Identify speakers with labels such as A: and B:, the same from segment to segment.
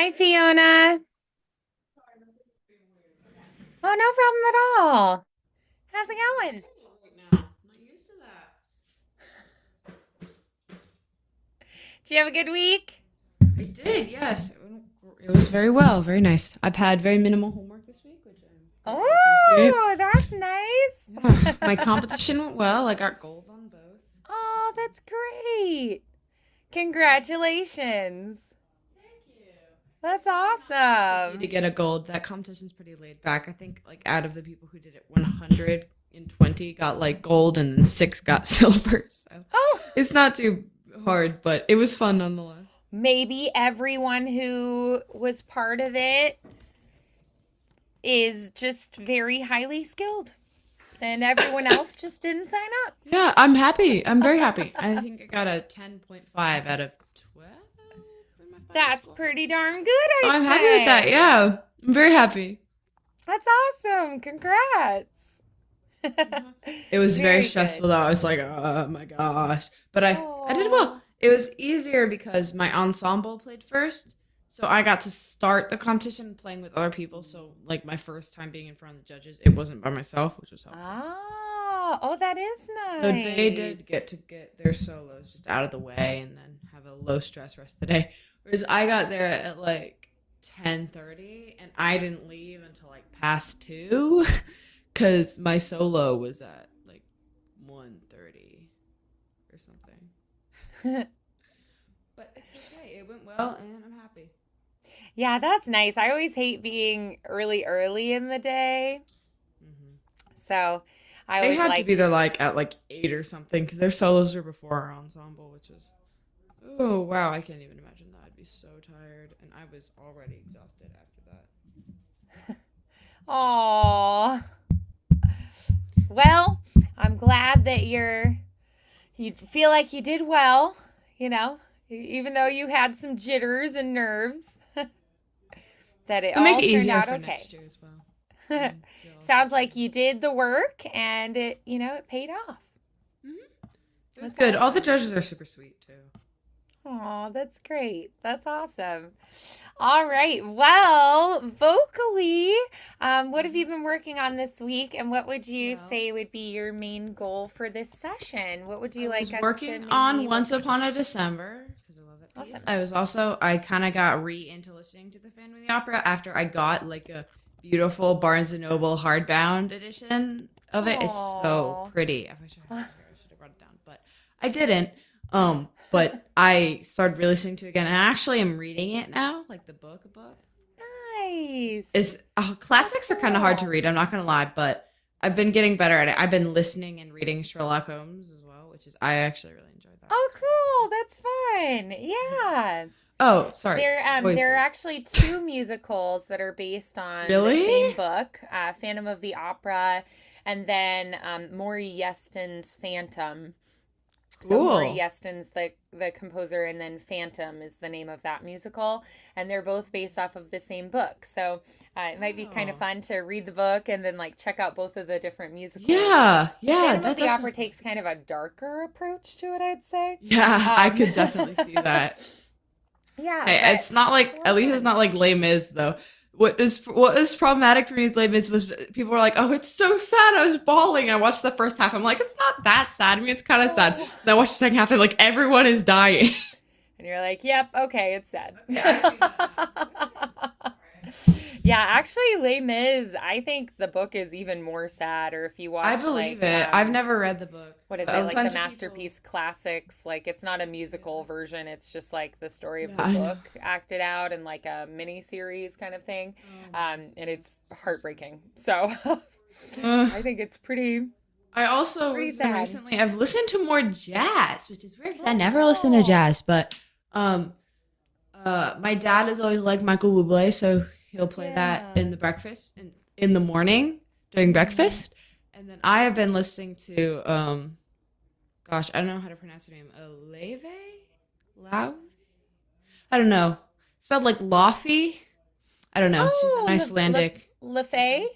A: Hi, Fiona. Oh, no problem at all. How's it going?
B: Right now. I'm not used to that.
A: Did you have a good week?
B: I did, yes. It was very well, very nice. I've had very minimal homework this week, which I greatly appreciate.
A: Oh, that's
B: Yeah, my
A: nice.
B: competition went well. I got gold on both.
A: Oh, that's great. Congratulations.
B: Thank you.
A: That's
B: Nice of you to
A: awesome.
B: get a gold. That competition's pretty laid back. I think like out of the people who did it, 120 got like gold and then six got silver. So
A: Oh,
B: it's not too hard, but it was fun nonetheless.
A: maybe everyone who was part of it is just very highly skilled, and everyone else just didn't sign up.
B: Yeah, I'm happy. I'm very happy. I think I got a 10.5 out of 12 in my final
A: That's
B: score.
A: pretty darn good,
B: So
A: I'd
B: I'm happy with that.
A: say.
B: Yeah, I'm very happy.
A: That's awesome. Congrats.
B: It was very
A: Very
B: stressful
A: good.
B: though. I was like, oh my gosh. But I did well.
A: Oh.
B: It was easier because my ensemble played first. So I got to start the competition playing with other people. So like my first time being in front of the judges, it wasn't by myself, which was helpful.
A: Oh, that is
B: So they
A: nice.
B: did get to get their solos just out of the way and then have a low stress rest of the day. Whereas I got there at like 10:30 and I didn't leave until like past 2 because my solo was at like 1:30 or something. But it's okay. It went well and I'm happy.
A: Yeah, that's nice. I always hate being early in the day.
B: Hmm.
A: So I
B: They
A: always
B: had to
A: like,
B: be there like at like 8 or something because their solos were before our ensemble, which was oh wow, I can't even imagine that. I'd be so tired, and I was already exhausted after that.
A: oh, well, I'm glad that you feel like you did well, you know, even though you had some jitters and nerves, that it
B: To make
A: all
B: it
A: turned
B: easier
A: out
B: for
A: okay.
B: next year as well. And feel all
A: Sounds like
B: prepared.
A: you did the work and it paid off.
B: Hmm. It was
A: That's
B: good. All the
A: awesome.
B: judges are super sweet too.
A: Oh, that's great. That's awesome. All right. Well, vocally, what have you
B: Hmm.
A: been working on this week, and what would you
B: Well,
A: say would be your main goal for this session? What would
B: I
A: you like
B: was
A: us to
B: working on
A: maybe
B: Once
A: work on?
B: Upon a December because I love that piece.
A: Awesome.
B: I kind of got re into listening to the Phantom of the Opera after I got like a beautiful Barnes and Noble hardbound edition of it. It's so
A: Oh.
B: pretty. I wish I had it here. I should have brought it down, but I didn't. But I started re-listening to it again, and I actually am reading it now, like the book.
A: Nice.
B: Is
A: Oh,
B: classics are kind of hard to
A: cool.
B: read. I'm not gonna lie, but I've been getting better at it. I've been listening and reading Sherlock Holmes as well, which is I actually really enjoyed that.
A: Oh,
B: So.
A: cool. That's fun.
B: Mhm.
A: Yeah.
B: Oh, sorry,
A: There are
B: voices.
A: actually two musicals that are based on the same
B: Really?
A: book, Phantom of the Opera, and then Maury Yeston's Phantom. So Maury
B: Cool.
A: Yeston's the composer, and then Phantom is the name of that musical, and they're both based off of the same book. So it might be kind of
B: Oh,
A: fun to read the book and then like check out both of the different musicals.
B: yeah, yeah.
A: Phantom of
B: That
A: the
B: does sound
A: Opera
B: fun.
A: takes kind of a darker approach to it, I'd say.
B: Yeah, I
A: Um,
B: could definitely see that.
A: yeah,
B: Hey,
A: but
B: it's not
A: a
B: like
A: lot
B: at
A: of
B: least it's
A: fun.
B: not like Les Mis though. What was problematic for me with Les Mis was people were like, "Oh, it's so sad." I was bawling. I watched the first half. I'm like, "It's not that sad." I mean, it's kind of sad.
A: Oh.
B: Then I watched the second half, and like everyone is dying.
A: And you're like, yep, okay, it's sad.
B: Okay, I see that now. All right.
A: Yeah, actually, Les Mis, I think the book is even more sad. Or if you
B: I
A: watch,
B: believe
A: like,
B: it. I've never read the book,
A: what is
B: but
A: it,
B: a
A: like the
B: bunch of people.
A: Masterpiece Classics? Like, it's not a musical
B: Yeah,
A: version, it's just like the story of
B: yeah,
A: the
B: I know.
A: book acted out in like a mini series kind of thing.
B: Oh my gosh,
A: And it's
B: that's so sad.
A: heartbreaking. So
B: Uh,
A: I think it's
B: I also
A: pretty
B: was been
A: sad.
B: recently. I've listened to more jazz, which is weird because I
A: Oh,
B: never listen to
A: cool.
B: jazz. But um, my dad is always like Michael Bublé, so he'll play that
A: Yeah.
B: in the breakfast in the morning during
A: Hmm.
B: breakfast. And then I have been listening to gosh, I don't know how to pronounce her name. Aleve, Lau. I don't know. Spelled like Laufey. I don't know. She's an
A: Oh,
B: Icelandic
A: LaFay?
B: musician.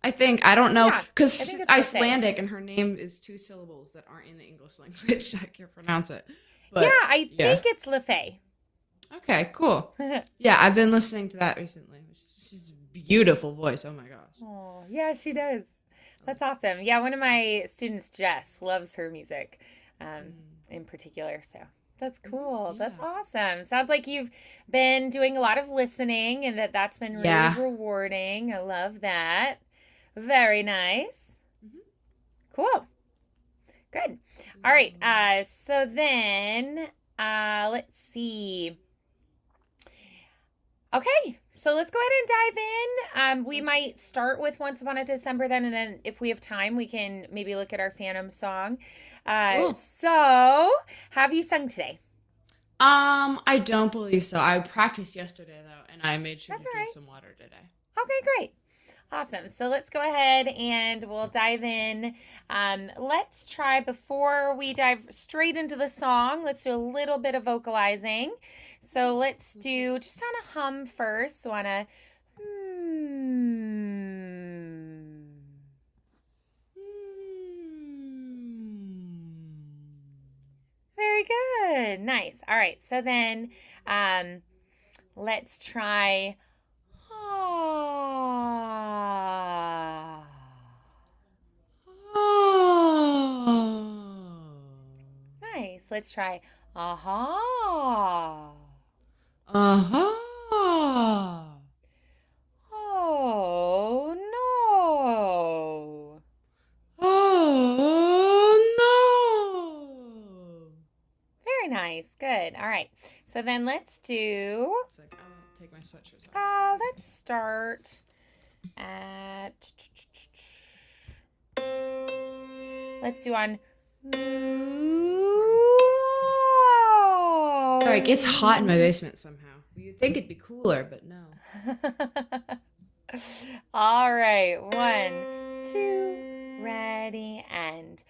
B: I think I don't know
A: Yeah,
B: because
A: I think
B: she's
A: it's LaFay.
B: Icelandic and her name is two syllables that aren't in the English language. I can't pronounce it,
A: Yeah,
B: but
A: I
B: yeah.
A: think it's LaFay.
B: Okay, cool. Yeah, I've been listening to that recently. She's a beautiful voice. Oh my gosh.
A: Oh, yeah, she does. That's awesome. Yeah, one of my students, Jess, loves her music in particular. So that's cool. That's
B: Yeah.
A: awesome. Sounds like you've been doing a lot of listening and that's been really
B: Yeah.
A: rewarding. I love that. Very nice.
B: Mhm.
A: Cool. Good. All right. So then let's see. Okay, so let's go ahead and dive in. We might start with Once Upon a December then, and then if we have time, we can maybe look at our Phantom song.
B: Cool.
A: So, have you sung today?
B: I don't believe so. I practiced yesterday though, and I made sure
A: That's
B: to
A: all
B: drink
A: right.
B: some water today.
A: Okay, great. Awesome. So let's go ahead and we'll dive in. Let's try, before we dive straight into the song, let's do a little bit of vocalizing. So let's do just on a hum first. So on a Very good. Nice. All right. So then let's try ah.
B: Oh.
A: Nice. Let's try aha.
B: Uh-huh.
A: Oh no.
B: Oh no.
A: Very nice. Good. All right. So then let's do
B: It's like I'm gonna take my sweatshirts off.
A: let's start at let's do on
B: Sorry, it gets hot in my basement somehow. You'd think it'd be cooler, but no.
A: All right. 1, 2, ready, and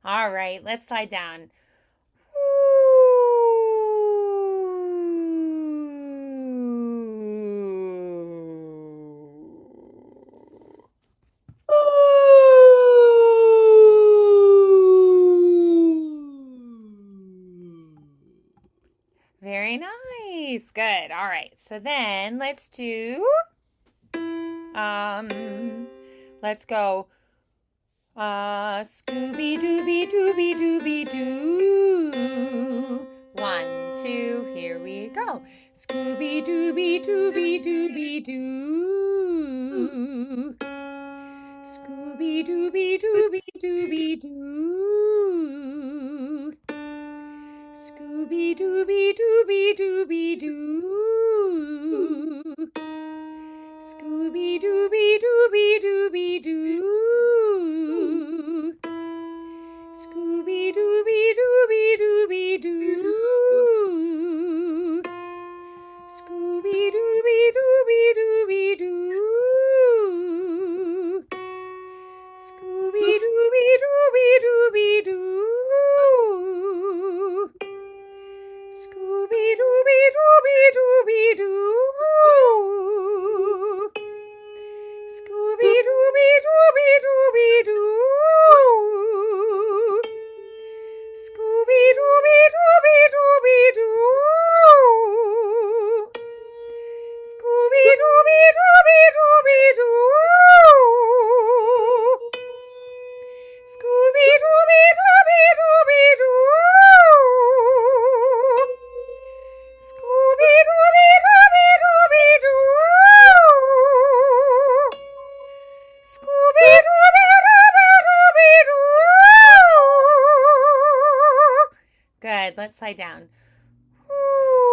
A: all right, let's slide down. Very nice. Good. All right. So then let's do let's go Scooby Dooby Dooby Dooby Doo. 1, 2, here we go. Scooby Dooby Dooby Dooby Doo. Scooby Dooby Dooby Dooby Doo. Scooby Dooby Dooby Dooby Doo. Scooby Dooby Dooby Dooby Doo. let's slide down. Ooh.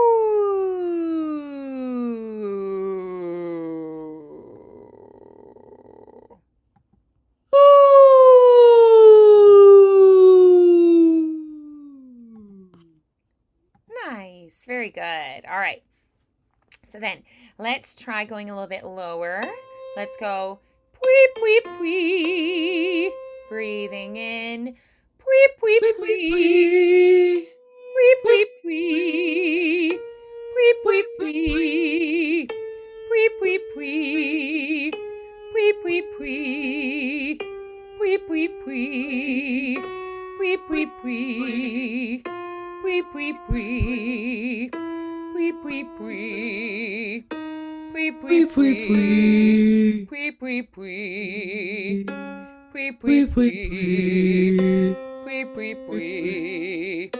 A: Nice. Very good. All right. So then let's try going a little bit lower. Let's go pwee, pwee, pwee. Breathing in. Pwee, pwee, pwee. Pwee, pwee, pwee. Pwee, pwee, pwee. Pwee, pwee, pwee. Pwee, pwee, pwee. Pwee, pwee, pwee. Pwee, pwee, pwee. Pwee, pwee, pwee. Pwee, pwee, pwee. Pwee, pwee, pwee. Pwee, pwee, pwee. Pwee, pwee, pwee. Pwee, pwee, pwee.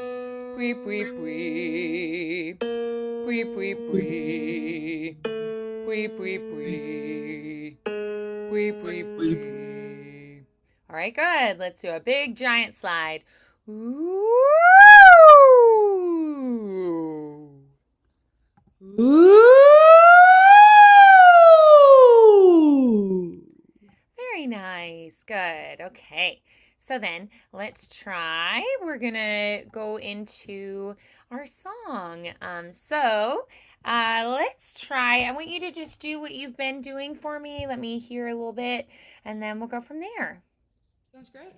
A: Pwee, pwee, pwee. Pwee, pwee, pwee. Pwee, pwee, pwee. Pwee, pwee, pwee. All right, good. Let's do a big giant slide. Ooh.
B: Ooh.
A: Very nice. Good. Okay. So then let's try. We're going to go into our song. Let's try. I want you to just do what you've been doing for me. Let me hear a little bit and then we'll go from there.
B: Sounds great.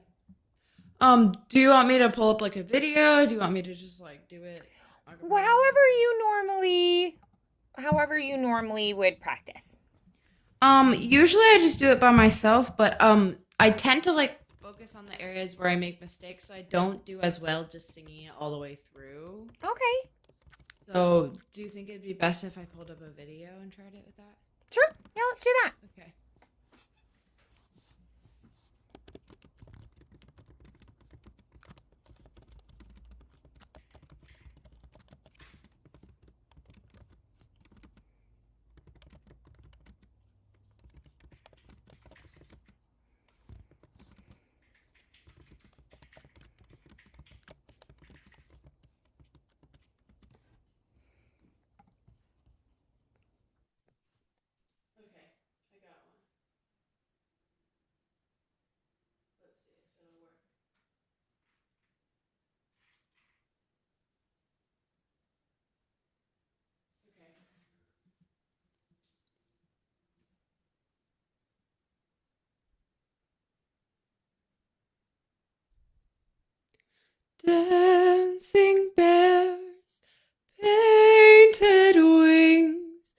B: Do you want me to pull up like a video? Do you want me to just like do it?
A: Well, however you normally would practice.
B: Usually I just do it by myself, but I tend to like focus on the areas where I make mistakes, so I don't do as well just singing it all the way through.
A: Okay.
B: So, do you think it'd be best if I pulled up a video and tried it with that?
A: Sure. Yeah, let's do that.
B: Okay. Okay, I got one. Let's see if it'll work. Okay. Dancing bears, painted wings,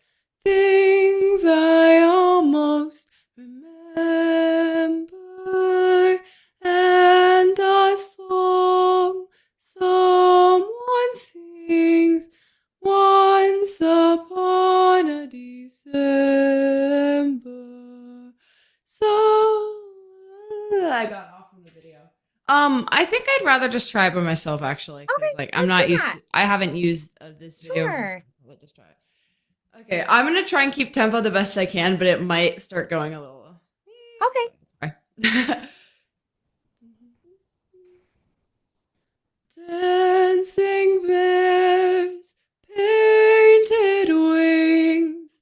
B: things I almost remember, and the song someone sings once upon a December. So I got off from the video. I think I'd rather just try it by myself, actually, because
A: Okay,
B: like I'm
A: let's
B: not
A: do
B: used.
A: that.
B: I haven't used this video.
A: Sure.
B: Let's just try it. Okay, I'm gonna try and keep tempo the best I can, but it might start going a little.
A: Okay.
B: Okay. Dancing bears, painted wings,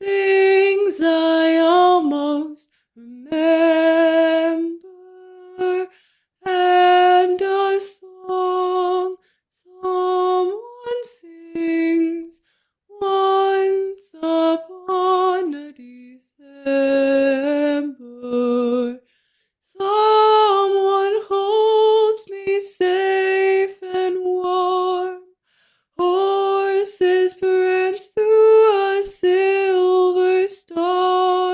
B: things I almost remember, and a song someone sings once upon a December. Someone holds me safe and warm. Horses prance through a silver storm.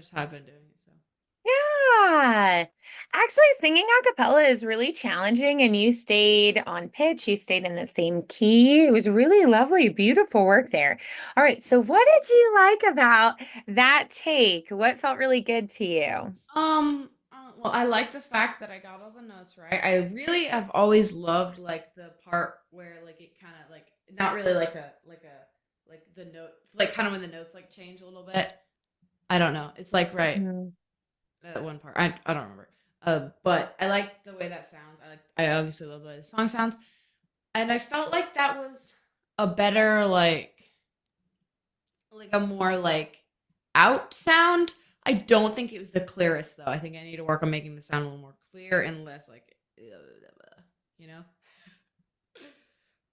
B: just have been doing it. So
A: Yeah. Actually, singing a cappella is really challenging, and you stayed on pitch. You stayed in the same key. It was really lovely, beautiful work there. All right. So, what did you like about that take? What felt really good to you?
B: well, I like the fact that I got all the notes right. I really have always loved like the part where like it kind of like not really like the note like kind of when the notes like change a little bit. I don't know. It's like right
A: Mm.
B: that one part. I don't remember. But I like the way that sounds. I obviously love the way the song sounds, and I felt like that was a better like a more like out sound. I don't think it was the clearest though. I think I need to work on making the sound a little more clear and less like you know.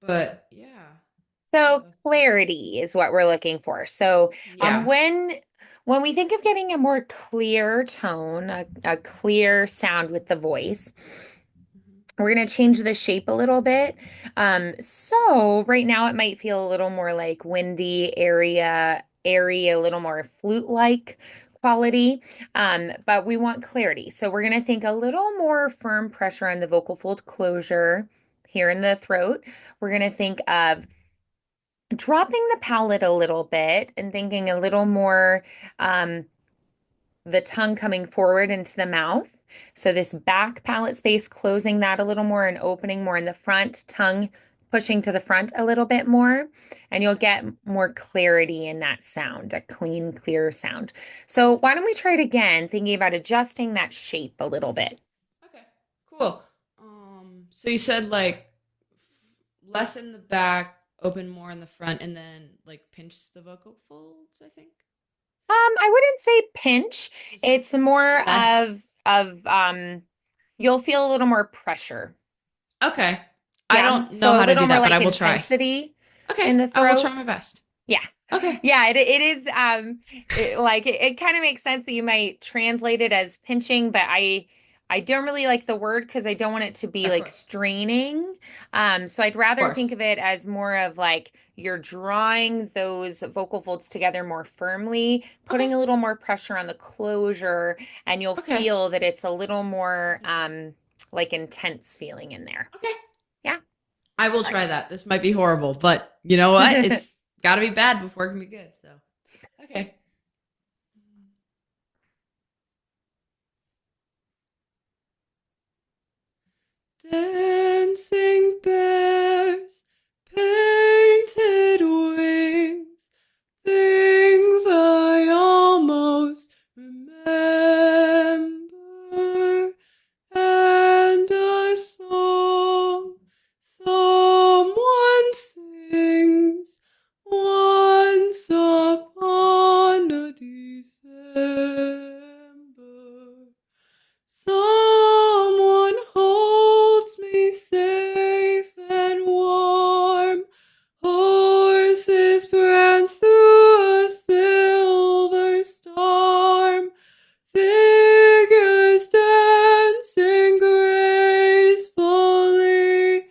B: But yeah,
A: So, clarity is what we're looking for. So,
B: yeah.
A: when we think of getting a more clear tone, a clear sound with the voice,
B: Mhm.
A: we're going to change the shape a little bit. So right now it might feel a little more like windy area, airy, a little more flute-like quality. But we want clarity. So we're going to think a little more firm pressure on the vocal fold closure here in the throat. We're going to think of dropping the palate a little bit and thinking a little more um, the tongue coming forward into the mouth. So this back palate space, closing that a little more and opening more in the front, tongue pushing to the front a little bit more, and you'll get more clarity in that sound, a clean, clear sound. So why don't we try it again, thinking about adjusting that shape a little bit.
B: Okay. Cool. So you said like less in the back, open more in the front, and then like pinch the vocal folds. I think.
A: I wouldn't say pinch.
B: Just
A: It's more
B: less.
A: of you'll feel a little more pressure.
B: Okay. I
A: Yeah.
B: don't know
A: So a
B: how to
A: little
B: do
A: more
B: that, but I
A: like
B: will try.
A: intensity in
B: Okay.
A: the
B: I will try
A: throat.
B: my best.
A: Yeah.
B: Okay.
A: Yeah, it is like it kind of makes sense that you might translate it as pinching, but I don't really like the word because I don't want it to be
B: Of
A: like
B: course.
A: straining. So I'd
B: Of
A: rather think
B: course.
A: of it as more of like you're drawing those vocal folds together more firmly,
B: Okay.
A: putting a little more pressure on the closure, and you'll
B: Okay.
A: feel that it's a little more
B: Definitely.
A: like intense feeling in there.
B: Okay.
A: Yeah.
B: I will
A: All
B: try that. This might be horrible, but you know what?
A: right.
B: It's got to be bad before it can be good. So, okay. Dancing bears, painted wings, things I almost remember, and a song someone sings once upon a December. Someone holds me safe and warm. Horses prance through a silver storm. Figures dancing gracefully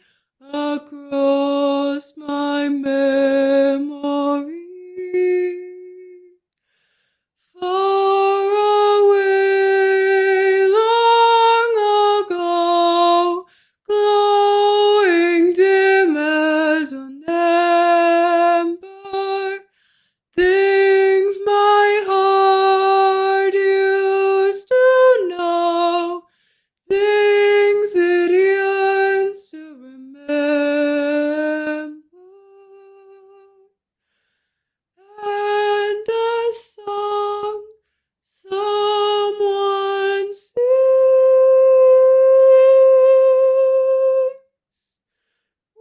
B: across my memory. Far away, long ago, glowing dim as an ember, things my heart used to know, things it yearns to remember. And a song someone sings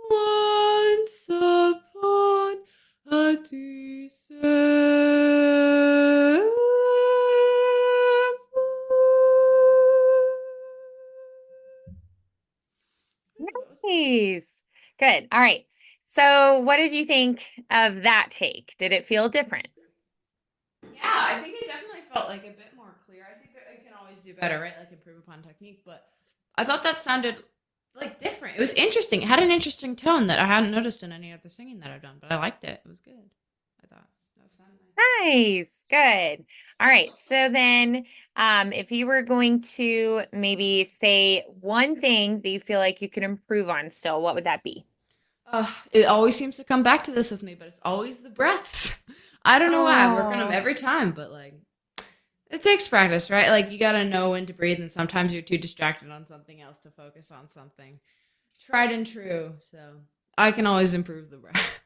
B: once upon a December. That was fun.
A: Nice. Good. All right. So, what did you think of that take? Did it feel different?
B: Yeah, I think it definitely felt like a bit more clear. I think that I can always do better, right? Like improve upon technique, but I thought that sounded like different. It was interesting. It had an interesting tone that I hadn't noticed in any other singing that I've done, but I liked it. It was good. I thought. That sounds nice.
A: Nice. Good. All right. So then, if you were going to maybe say one thing that you feel like you could improve on still, what would that be?
B: It always seems to come back to this with me, but it's always the breaths. I don't know why. I work on them
A: Oh.
B: every time, but like it takes practice, right? Like you gotta know when to breathe, and sometimes you're too distracted on something else to focus on something. Tried and true. So I can always improve the breath.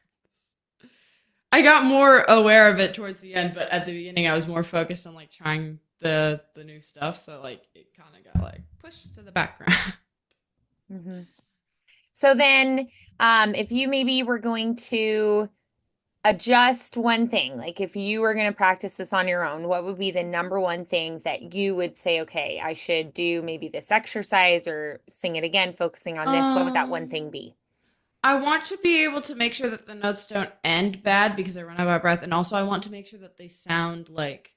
B: I got more aware of it towards the end, but at the beginning I was more focused on like trying the new stuff. So like it kind of got like pushed to the background.
A: Hmm. So then, if you maybe were going to adjust one thing, like if you were going to practice this on your own, what would be the number one thing that you would say, okay, I should do maybe this exercise or sing it again, focusing on this? What would that one thing
B: Um,
A: be?
B: I want to be able to make sure that the notes don't end bad because I run out of breath, and also I want to make sure that they sound like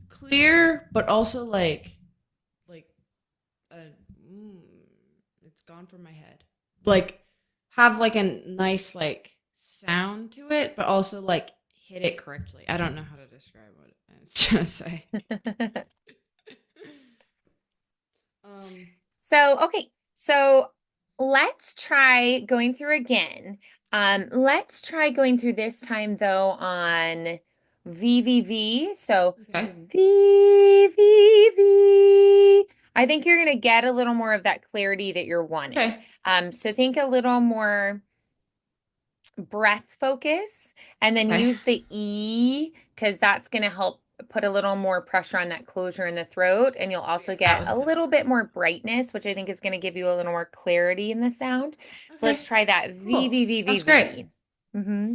B: clear, but also like uh, mm, it's gone from my head. Like have like a nice like sound to it, but also like hit it correctly. I don't know how to describe what it's trying to say. um.
A: Okay. So let's try going through again. Let's try going through this time though on VVV. So
B: Okay.
A: VVV. I think you're going to get a little more of that clarity that you're wanting.
B: Okay.
A: So think a little more breath focus and then
B: Okay.
A: use the E because that's going to help put a little more pressure on that closure in the throat. And you'll
B: Yeah,
A: also
B: that
A: get
B: was
A: a
B: kind of
A: little bit more brightness, which I think is going to give you a little more clarity in the sound. So let's
B: okay.
A: try that V,
B: Cool.
A: V, V, V,
B: Sounds great.
A: V. Mm-hmm.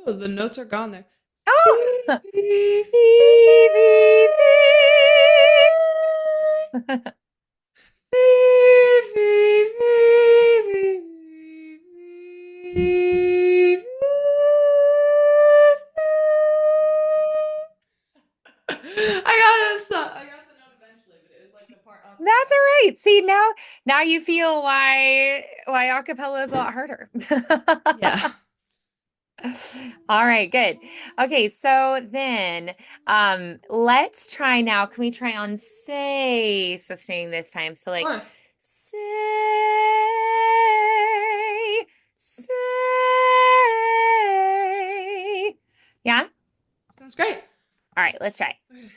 B: Oh, the notes are gone there.
A: Oh! V, V, V.
B: I got the note eventually, but it was like the part up to
A: That's
B: it.
A: all right. See, now you feel why acapella is a lot harder.
B: Yeah.
A: All right, good. Okay, so then let's try now. Can we try on say sustaining this time? So
B: Of
A: like
B: course.
A: say, say. Yeah?
B: Sounds great.
A: All right, let's try.
B: Okay.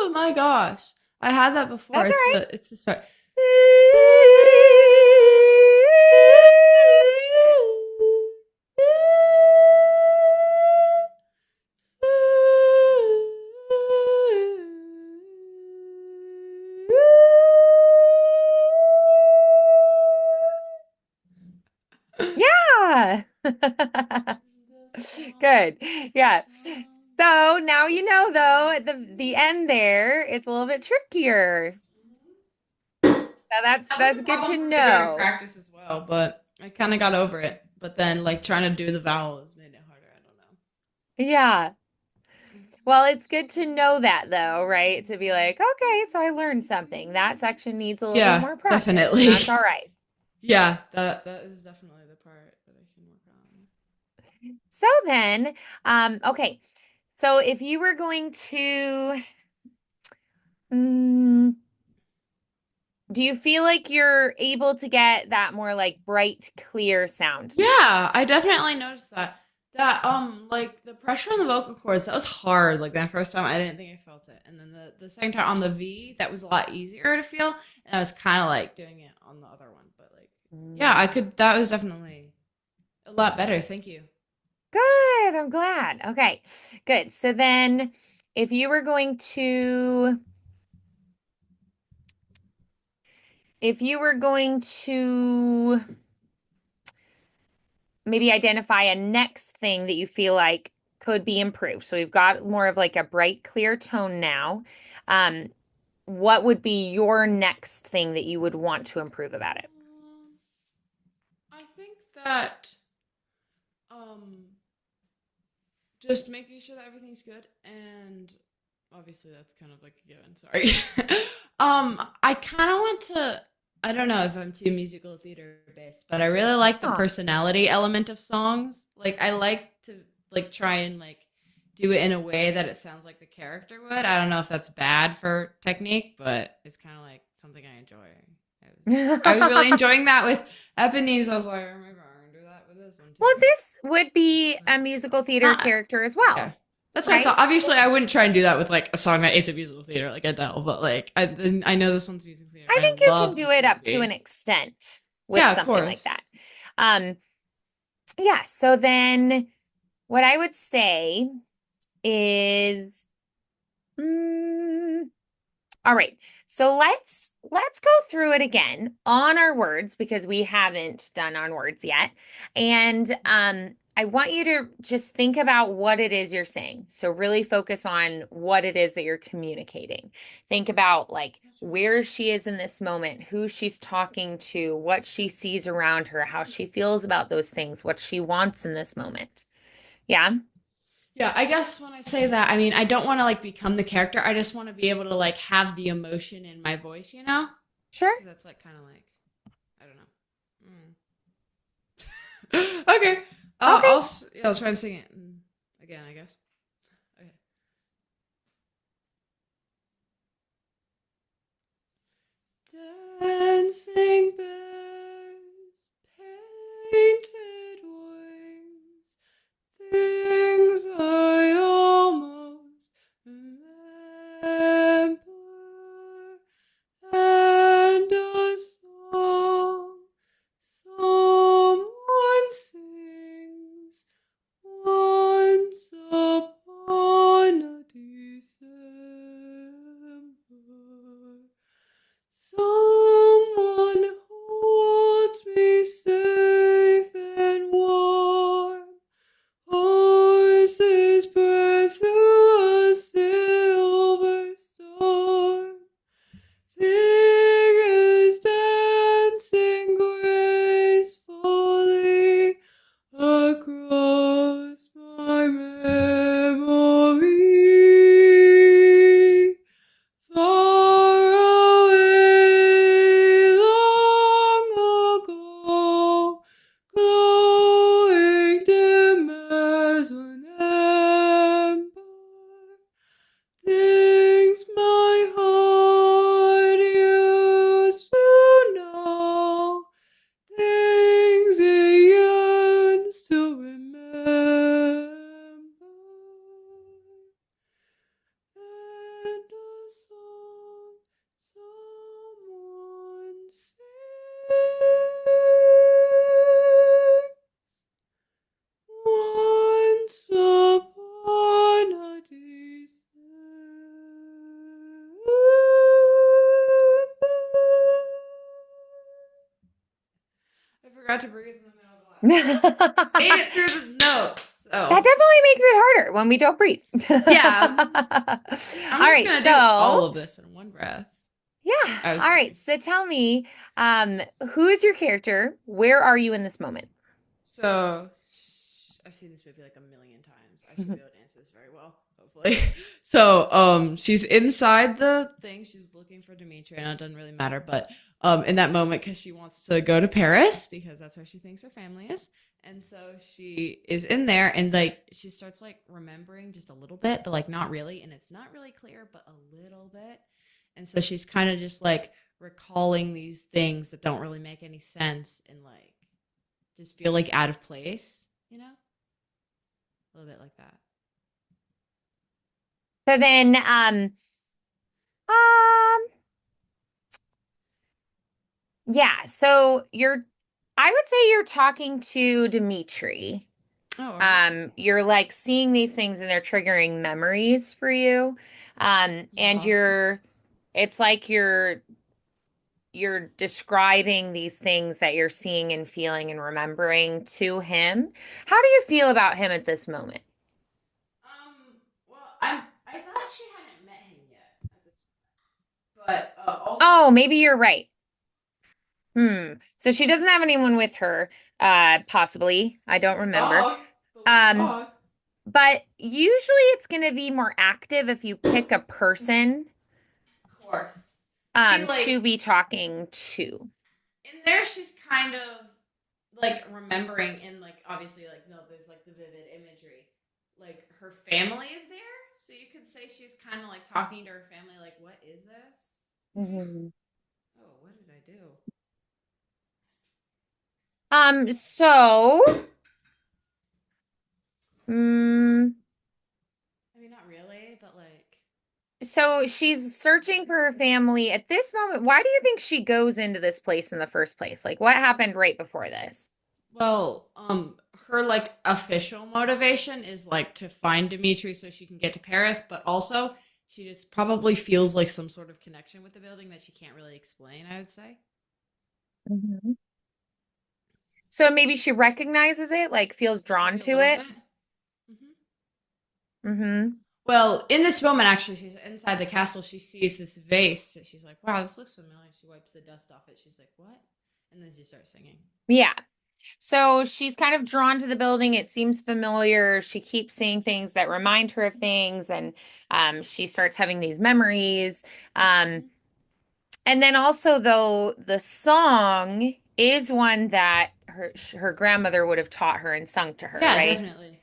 B: Oh my gosh. I had that before.
A: That's all right.
B: It's the start.
A: Yeah. Good. Yeah. So now you know though, at the end there, it's a little bit trickier. So
B: That was
A: that's
B: a
A: good to
B: problem for me during
A: know.
B: practice as well, but I kind of got over it. But then, like, trying to do the vowels made it harder. I don't know.
A: Yeah. Well, it's good to know that though, right? To be like, okay, so I learned something. That section needs a little bit
B: Yeah,
A: more practice, and
B: definitely.
A: that's all right.
B: Yeah, that is definitely the part that I can work on.
A: So then, okay. So if you were going to, mm, do you feel like you're able to get that more like bright, clear sound now?
B: Yeah, I definitely noticed that. That like the pressure on the vocal cords, that was hard. Like that first time I didn't think I felt it. And then the second time on the V, that was a lot easier to feel. And I was kinda like doing it on the other one. But like yeah, I
A: Mm.
B: could that was definitely a lot better. Thank you.
A: Good. I'm glad. Okay, good. So then if you were going to, if you were going to maybe identify a next thing that you feel like could be improved. So we've got more of like a bright, clear tone now. Um, what would be your next thing that you would want to improve about it?
B: I think that um just making sure that everything's good and obviously that's kind of like a given, sorry. I kind of want to I don't know if I'm too musical theater based, but I really like the
A: Oh,
B: personality element of songs. Like I like to like try and like do it in a way that it sounds like the character would. I don't know if that's bad for technique, but it's kind of like something I enjoy. I was really enjoying that with Eponine. I was like, oh my god, I'm gonna do that with this one
A: well,
B: too.
A: this would be a musical theater
B: Not
A: character as
B: yeah.
A: well,
B: That's what I
A: right?
B: thought. Obviously, I wouldn't try and do that with like a song that is a musical theater, like Adele. But like, I know this one's musical theater.
A: I
B: I
A: think you can
B: love
A: do
B: this
A: it up to an
B: movie.
A: extent with
B: Yeah, of
A: something like
B: course.
A: that. Um, yeah, so then what I would say is, mm, all right. So let's go through it again on our words because we haven't done on words yet. And I want you to just think about what it is you're saying. So really focus on what it is that you're communicating. Think about like where she is in this moment, who she's talking to, what she sees around her, how she feels about those things, what she wants in this moment. Yeah,
B: Yeah, I guess when I say that, I mean I don't want to like become the character. I just want to be able to like have the emotion in my voice, you know?
A: sure.
B: Because that's like kind of like I don't know. Okay.
A: Okay.
B: Yeah, I'll try and sing it again. I guess. Okay. Dancing bears, painted wings, things I almost remember, and a song someone sings once upon forgot to breathe in the middle of the laugh, but made
A: That
B: it through the note. So
A: definitely makes it harder when we don't breathe.
B: yeah, I'm
A: All
B: just
A: right,
B: gonna do
A: so
B: all of this in one breath. That's
A: yeah.
B: what I was
A: All right,
B: thinking.
A: so tell me, who is your character? Where are you in this moment?
B: So I've seen this movie like a million times. I should be able to answer this very well, hopefully. So she's inside the thing. She's looking for Dimitri, and it doesn't really matter. But in that moment, because she wants to go to Paris because that's where she thinks her family is, and so she is in there, and like she starts like remembering just a little bit, but like not really, and it's not really clear, but a little bit. And so she's kind of just like recalling these things that don't really make any sense, and like just feel like out of place, you know? A little bit like that.
A: So then, yeah, so I would say you're talking to Dimitri.
B: Oh, are you?
A: You're like seeing these things and they're triggering memories for you. And
B: Oh.
A: it's like you're describing these things that you're seeing and feeling and remembering to him. How do you feel about him at this moment?
B: Well, I thought she hadn't met him yet, but also
A: Oh, maybe you're right. So she doesn't have anyone with her, possibly. I don't
B: the
A: remember.
B: dog, the little
A: Um,
B: dog.
A: but usually it's going to be more active if you pick a person,
B: Of course. Maybe
A: to
B: like
A: be talking to.
B: in there, she's kind of like remembering, and like obviously, like no, there's like the vivid imagery. Like her family is there, so you could say she's kind of like talking to her family, like, "What is this?" Maybe.
A: Mhm.
B: Oh, what did I do?
A: So, mm,
B: I mean, not really, but like,
A: so she's searching for her family at this moment. Why do you think she goes into this place in the first place? Like, what happened right before this?
B: well, her like official motivation is like to find Dimitri so she can get to Paris, but also she just probably feels like some sort of connection with the building that she can't really explain, I would say.
A: Mhm. So maybe she recognizes it, like feels drawn
B: Maybe a
A: to
B: little
A: it.
B: bit. Hmm.
A: Mm-hmm.
B: Well, in this moment, actually, she's inside the castle. She sees this vase. She's like, wow, this looks familiar. She wipes the dust off it. She's like, what? And then she starts singing.
A: Yeah. So she's kind of drawn to the building. It seems familiar. She keeps seeing things that remind her of things, and she starts having these memories. Um,
B: Hmm.
A: and then also, though, the song is one that her grandmother would have taught her and sung to her,
B: Yeah,
A: right?
B: definitely.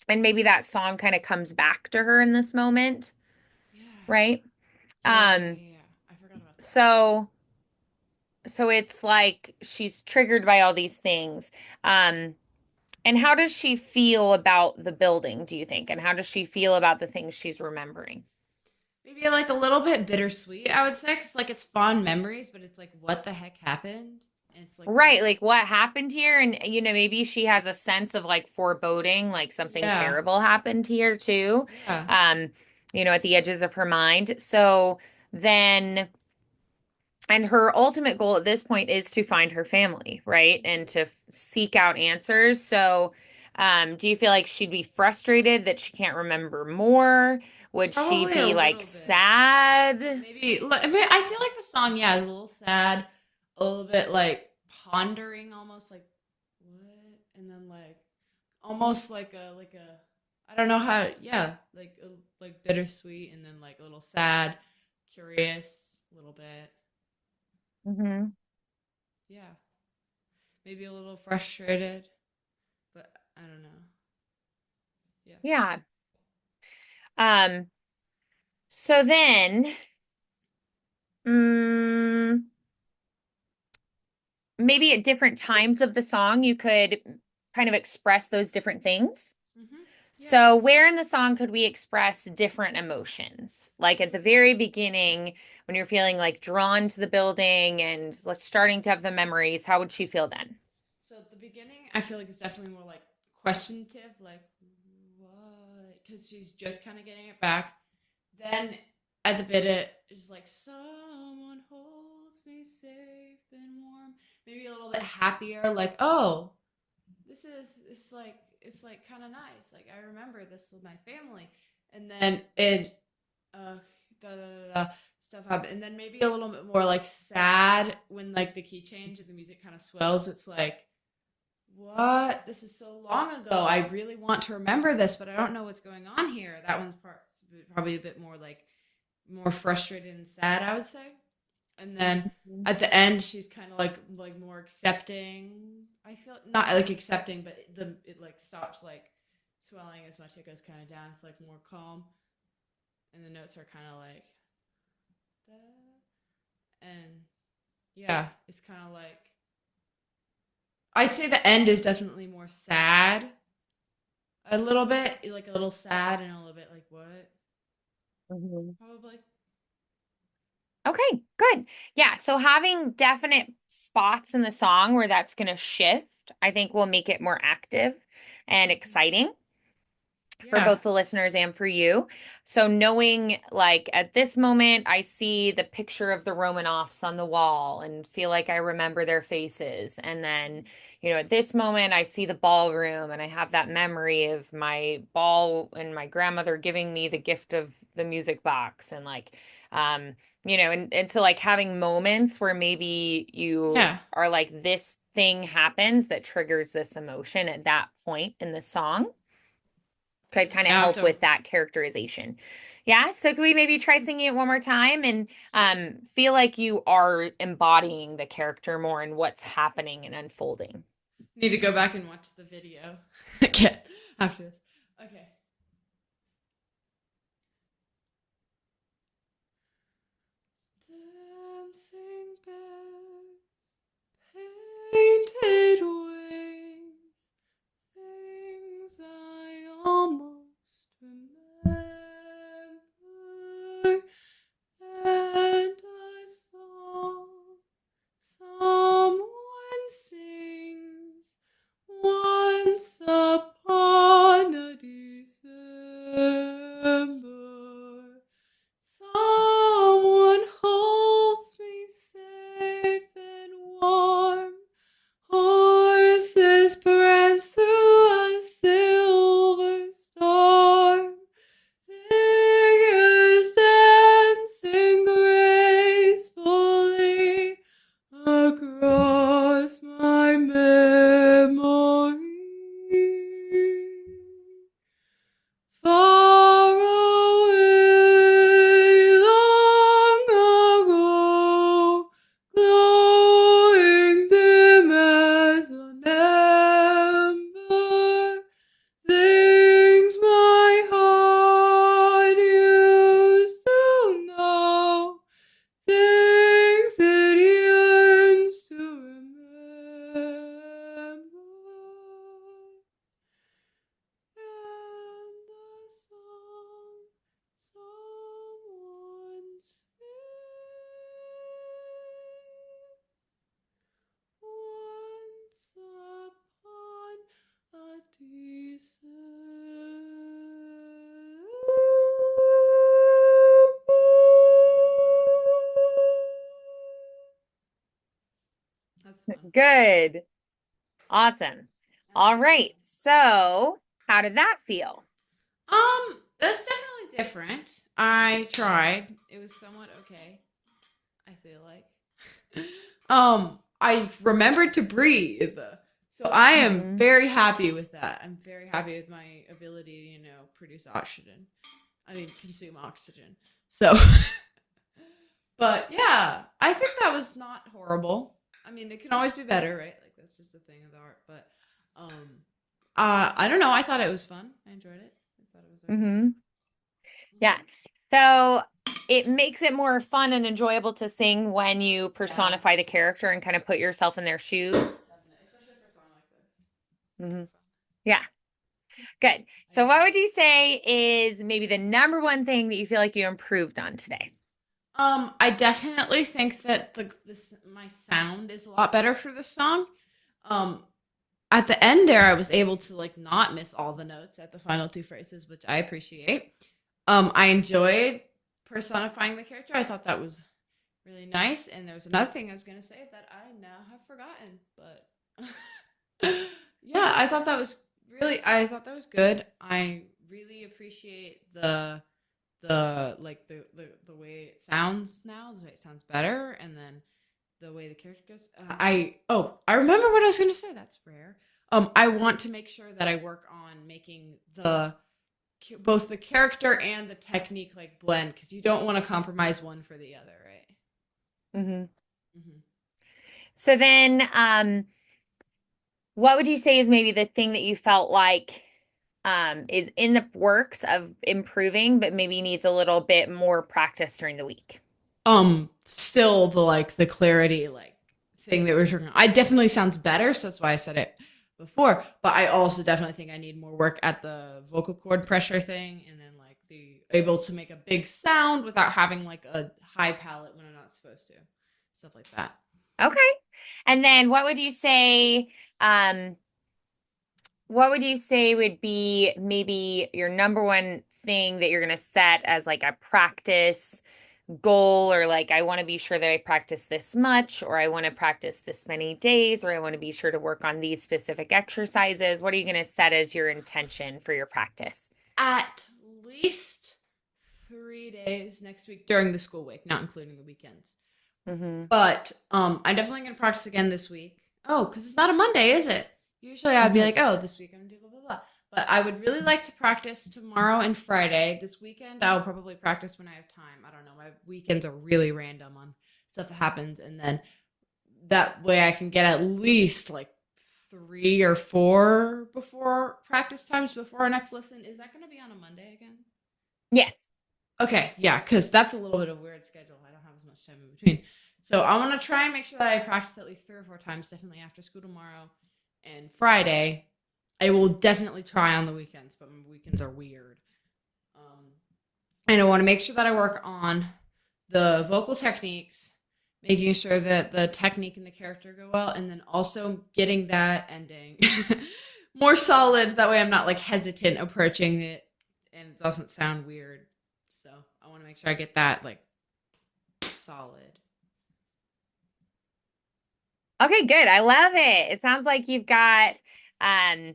A: And maybe that song kind of comes back to her in this moment,
B: Yeah.
A: right?
B: Yeah, yeah, yeah,
A: Um,
B: yeah, yeah. I forgot about that.
A: so so it's like she's triggered by all these things. Um, And how does she feel about the building, do you think? And how does she feel about the things she's remembering?
B: Maybe like a little bit bittersweet, I would say, because like it's fond memories, but it's like, what the heck happened? And it's like,
A: Right,
B: what?
A: like what happened here? And, maybe she has a sense of like foreboding, like something
B: Yeah,
A: terrible happened here too,
B: yeah.
A: um, at the edges of her mind. So then, and her ultimate goal at this point is to find her family, right? And to seek out answers. So, do you feel like she'd be frustrated that she can't remember more? Would she
B: Probably a
A: be like
B: little bit.
A: sad?
B: Maybe, I mean, I feel like the song, yeah, is a little sad, a little bit like pondering, almost like, what? And then like, almost I don't know how, yeah, like bittersweet, and then like a little sad, curious, a little bit.
A: Hmm.
B: Yeah. Maybe a little frustrated, but I don't know. Yeah.
A: Yeah. Um, so then, mm, maybe at different times of the song, you could kind of express those different things.
B: Hmm. Yeah,
A: So,
B: definitely.
A: where in the song could we express different emotions? Like at the very beginning, when you're feeling like drawn to the building and starting to have the memories, how would she feel then?
B: So at the beginning, I feel like it's definitely more like questionative, like what? Because she's just kind of getting it back. Then at the bit, it is like someone holds me safe and warm, maybe a little bit happier. Like, oh, this like it's like kind of nice. Like I remember this with my family, and then it uh da, da, da, da, stuff happened, and then maybe a little bit more like sad when like the key change and the music kind of swells. It's like, what? This is so long ago. I really want to remember this, but I don't know what's going on here. That one's probably a bit more like more frustrated and sad, I would say. And then
A: Mhm.
B: at the end, she's kind of like more accepting. I feel not like accepting, but it like stops like swelling as much. It goes kind of down. It's like more calm, and the notes are kind of like, da, and yeah, it's kind of like I'd say the end is definitely more sad, a little bit like a little sad and a little bit like what
A: Mhm.
B: probably.
A: Okay, good. Yeah, so having definite spots in the song where that's going to shift, I think will make it more active and exciting for
B: Yeah,
A: both the listeners and for you. So knowing like at this moment I see the picture of the Romanoffs on the wall and feel like I remember their faces. And then, at this moment I see the ballroom and I have that memory of my ball and my grandmother giving me the gift of the music box and like and so like having moments where maybe you
B: yeah,
A: are like this thing happens that triggers this emotion at that point in the song could kind of
B: yeah. I have
A: help
B: to
A: with that characterization. Yeah. So could we maybe try singing it one more time and feel like you are embodying the character more and what's happening and unfolding?
B: need to go back and watch the video again after this. Okay. Dancing bears, painted wings, things I almost remember, and a song someone sings once upon a December. Someone holds me safe and warm. Horses prance through a silver storm. Figures dancing gracefully across my memory. Far away, long ago, glowing dim as an ember, things my heart used to know, things it yearns to remember. And the song someone sings once upon a December. That's fun.
A: Good. Awesome.
B: That's
A: All
B: really
A: right. So, how did that feel?
B: that's definitely different. I tried. It was somewhat okay. I feel like. I remembered to breathe. So I am
A: Mhm.
B: very happy with that. I'm very happy with my ability to, produce oxygen. I mean, consume oxygen. So, but yeah, I think that was not horrible. I mean, it can always be better, right? Like that's just a thing of the art. But, I don't know. I thought it was fun. I enjoyed it. I thought it was okay.
A: Mhm. Yeah.
B: Mhm.
A: So, it makes it more fun and enjoyable to sing when you
B: Yeah,
A: personify the character and kind of put yourself in their shoes.
B: definitely, especially for a song like this. It's
A: Mhm.
B: more fun.
A: Yeah. Good.
B: I
A: So, what
B: agree.
A: would you say is maybe the number one thing that you feel like you improved on today?
B: I definitely think that my sound is a lot better for this song. Um, at the end there, I was able to like not miss all the notes at the final two phrases, which I appreciate. I enjoyed personifying the character. I thought that was really nice. And there was another thing I was going to say that I now have forgotten, but yeah, I thought that was good. I really appreciate the way it sounds now, the way it sounds better, and then the way the character goes. I remember what I was going to say. That's rare. I want to make sure that I work on making the both the character and the technique like blend, because you don't want to compromise one for the other, right?
A: Mm-hmm.
B: Mm-hmm.
A: So then, what would you say is maybe the thing that you felt like is in the works of improving, but maybe needs a little bit more practice during the week?
B: Still the clarity thing that we're talking about. I definitely sounds better, so that's why I said it before. But I also definitely think I need more work at the vocal cord pressure thing, and then like the able to make a big sound without having like a high palate when I'm not supposed to. Stuff like that.
A: Okay. And then um, what would you say would be maybe your number one thing that you're going to set as like a practice goal, or like, I want to be sure that I practice this much, or I want to practice this many days, or I want to be sure to work on these specific exercises? What are you going to set as your intention for your practice?
B: At least 3 days next week during the school week, not including the weekends.
A: Mm-hmm.
B: But I'm definitely gonna practice again this week. Oh, because it's not a Monday, is it? Usually I'd be like, oh, this week I'm gonna do blah blah blah. But I would really like to practice tomorrow and Friday. This weekend I'll probably practice when I have time. I don't know. My weekends are really random on stuff that happens, and then that way I can get at least like 3 or 4 before practice times before our next lesson. Is that gonna be on a Monday again?
A: Yes.
B: Okay, yeah, because that's a little bit of a weird schedule. I don't have as much time in between. So I want to try and make sure that I practice at least 3 or 4 times, definitely after school tomorrow and Friday. I will definitely try on the weekends, but my weekends are weird. And I want to make sure that I work on the vocal techniques, making sure that the technique and the character go well, and then also getting that ending more solid. That way I'm not like hesitant approaching it and it doesn't sound weird. So I want to make sure I get that like solid.
A: Okay, good. I love it. It sounds like you've got um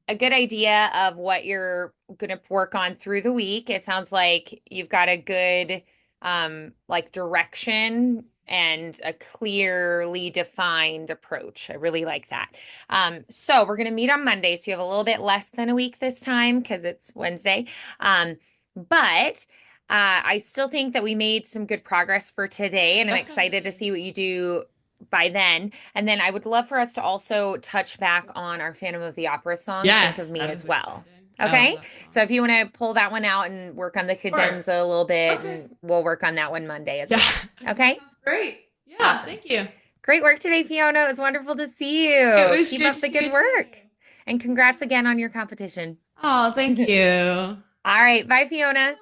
A: a good idea of what you're going to work on through the week. It sounds like you've got a good like direction and a clearly defined approach. I really like that. So we're going to meet on Monday, so you have a little bit less than a week this time because it's Wednesday. But I still think that we made some good progress for today, and I'm excited to
B: Definitely.
A: see what you do by then. And then I would love for us to also touch back on our Phantom of the Opera song, Think of
B: Yes,
A: Me
B: that
A: as
B: is
A: well.
B: exciting. I love
A: Okay.
B: that song.
A: So if you want to pull that one out and work on the
B: Of course.
A: cadenza a little bit,
B: Okay.
A: and we'll work on that one Monday as
B: Yeah.
A: well.
B: That
A: Okay.
B: sounds great. Yeah.
A: Awesome.
B: Thank you.
A: Great work today, Fiona. It was wonderful to see you.
B: It was
A: Keep
B: great
A: up
B: to
A: the
B: see you
A: good
B: too.
A: work. And congrats again on your competition.
B: Oh, thank you.
A: All right. Bye, Fiona.